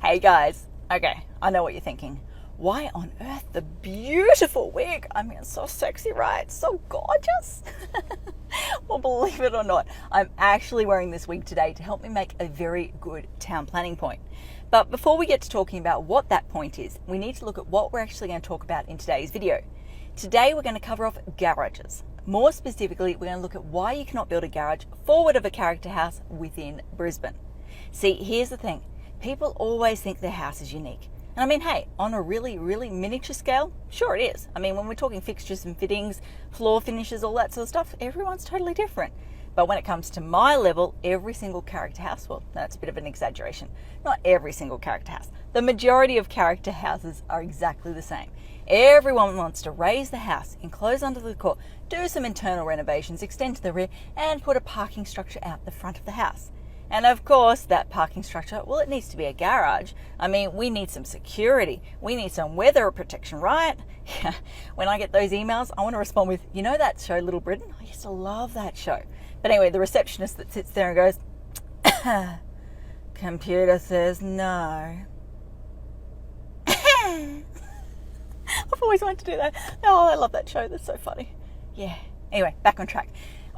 Hey guys, okay, I know what you're thinking. Why on earth the beautiful wig? I mean, it's so sexy, right? It's so gorgeous. Well, believe it or not, I'm actually wearing this wig today to help me make a very good town planning point. But before we get to talking about what that point is, we need to look at what we're actually going to talk about in today's video. Today we're going to cover off garages. More specifically, we're going to look at why you cannot build a garage forward of a character house within Brisbane. See, here's the thing. People always think their house is unique. And I mean, hey, on a really, really miniature scale, sure it is. I mean, when we're talking fixtures and fittings, floor finishes, all that sort of stuff, everyone's totally different. But when it comes to my level, every single character house, well, that's a bit of an exaggeration. Not every single character house. The majority of character houses are exactly the same. Everyone wants to raise the house, enclose under the court, do some internal renovations, extend to the rear, and put a parking structure out the front of the house. And of course, that parking structure, well, it needs to be a garage. I mean, we need some security. We need some weather protection, right? Yeah. When I get those emails, I want to respond with, you know that show, Little Britain? I used to love that show. But anyway, the receptionist that sits there and goes, computer says no. I've always wanted to do that. Oh, I love that show. That's so funny. Yeah. Anyway, back on track.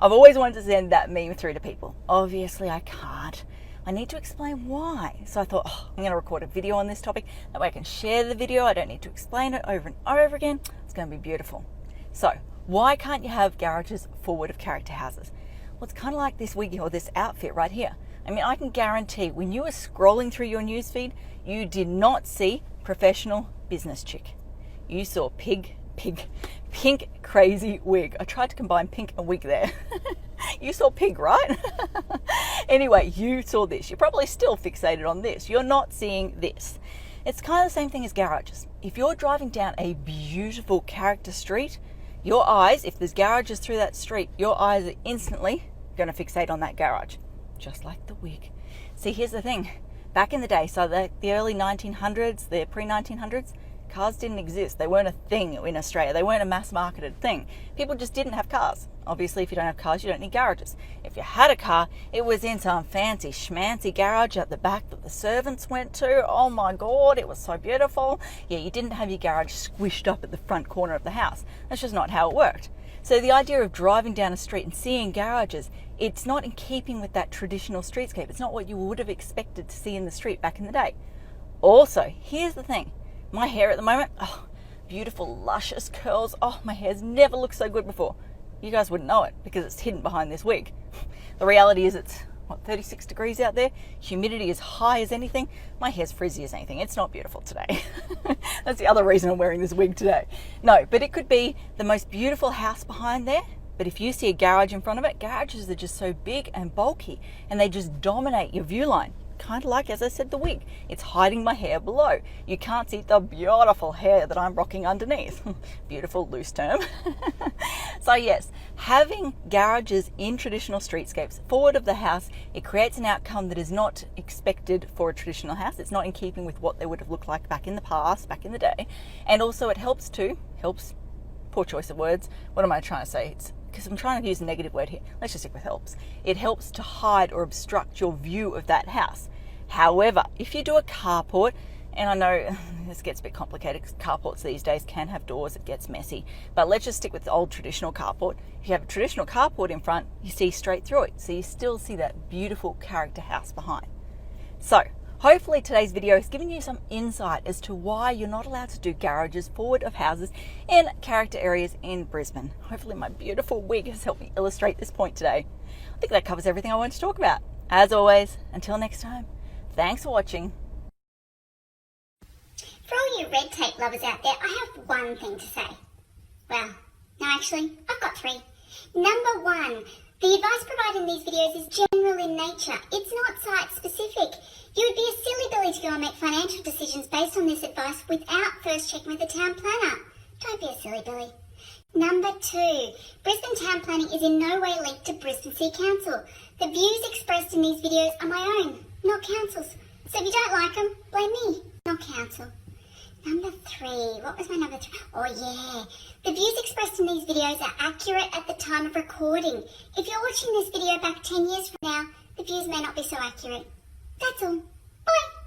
I've always wanted to send that meme through to people. Obviously, I can't. I need to explain why. So I thought, I'm going to record a video on this topic. That way I can share the video. I don't need to explain it over and over again. It's going to be beautiful. So, why can't you have garages forward of character houses? Well, it's kind of like this wig or this outfit right here. I mean, I can guarantee when you were scrolling through your newsfeed, you did not see professional business chick. You saw pink crazy wig. I tried to combine pink and wig there. You saw pig, right? Anyway, you saw this. You're probably still fixated on this. You're not seeing this. It's kind of the same thing as garages. If you're driving down a beautiful character street, your eyes, if there's garages through that street, your eyes are instantly going to fixate on that garage. Just like the wig. See, here's the thing. Back in the day, so the early 1900s, the pre-1900s, cars didn't exist. They weren't a thing in Australia. They weren't a mass-marketed thing. People just didn't have cars. Obviously, if you don't have cars, you don't need garages. If you had a car, it was in some fancy schmancy garage at the back that the servants went to. Oh my God, it was so beautiful. Yeah, you didn't have your garage squished up at the front corner of the house. That's just not how it worked. So the idea of driving down a street and seeing garages, it's not in keeping with that traditional streetscape. It's not what you would have expected to see in the street back in the day. Also, here's the thing. My hair at the moment, beautiful, luscious curls. Oh, my hair's never looked so good before. You guys wouldn't know it because it's hidden behind this wig. The reality is it's, 36 degrees out there. Humidity is high as anything. My hair's frizzy as anything. It's not beautiful today. That's the other reason I'm wearing this wig today. No, but it could be the most beautiful house behind there. But if you see a garage in front of it, garages are just so big and bulky and they just dominate your view line. Kind of like, as I said, the wig. It's hiding my hair below. You can't see the beautiful hair that I'm rocking underneath. Beautiful, loose term. So yes, having garages in traditional streetscapes forward of the house, it creates an outcome that is not expected for a traditional house. It's not in keeping with what they would have looked like back in the past, back in the day. And also it helps, poor choice of words. What am I trying to say? Because I'm trying to use a negative word here. Let's just stick with helps. It helps to hide or obstruct your view of that house. However, if you do a carport, and I know this gets a bit complicated because carports these days can have doors, it gets messy, but let's just stick with the old traditional carport. If you have a traditional carport in front, you see straight through it. So you still see that beautiful character house behind. So, hopefully today's video has given you some insight as to why you're not allowed to do garages forward of houses in character areas in Brisbane. Hopefully my beautiful wig has helped me illustrate this point today. I think that covers everything I wanted to talk about. As always, until next time, thanks for watching. For all you red tape lovers out there, I have one thing to say. Well, no, actually, I've got three. Number one, the advice provided in these videos is general in nature. It's not site-specific. You would be a silly Billy to go and make financial decisions based on this advice without first checking with the town planner. Don't be a silly Billy. Number two, Brisbane town planning is in no way linked to Brisbane City Council. The views expressed in these videos are my own, not council's. So if you don't like them, blame me, not council. Number three, what was my number three? Oh yeah, the views expressed in these videos are accurate at the time of recording. If you're watching this video back 10 years from now, the views may not be so accurate. That's all. Bye.